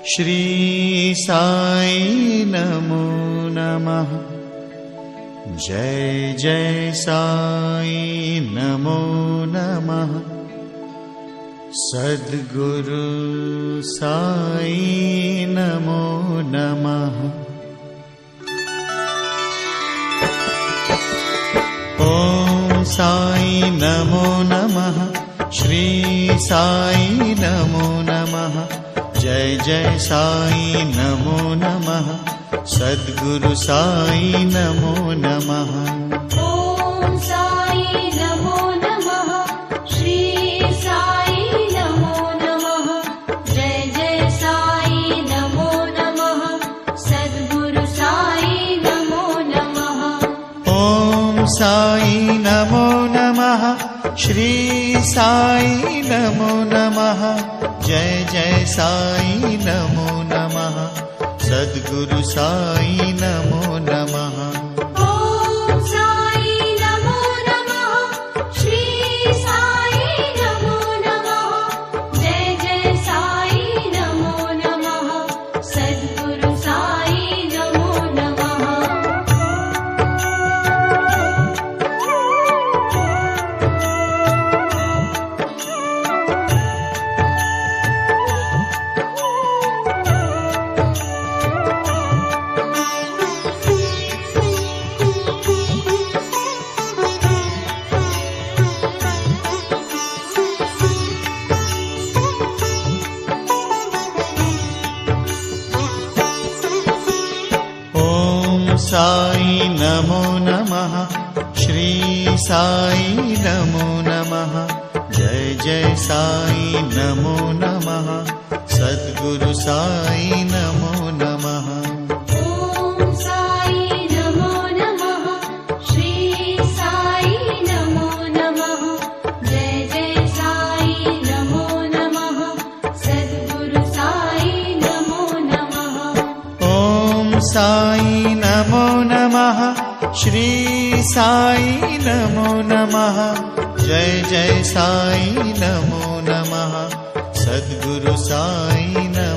श्री साई नमो नमः। जय जय साई नमो नमः। सद्गुरु साई नमो नमः। ओम साई नमो नमः। श्री साई नमो नमः। जय जय साई नमो नमः। सद्गुरु साई नमो नमः। ओम साई नमो नमः। श्री साई नमो नमः। जय जय साई नमो नमः। सद्गुरु साई नमो नमः। ओम साई नमो नमः। श्री साई नमो नमः। जय जय साई नमो नमः। सद्गुरु साई नमो नमः। ओम साई नमो नमः। श्री साई नमो नमः। जय जय साई नमो नमः। सद्गुरु साई नमो नमः। साई नमो नमः। श्री साई नमो नमः। जय जय साई नमो नमः। सद्गुरु साई नमो नमः। ओम साई नमो नमः। श्री साई नमो नमः। जय जय साई नमो नमः। सद्गुरु साई नमो नमः। ओम साई नमो नमः। श्री साई नमो नमः। जय जय साई नमो नमः। सद्गुरु साई नमो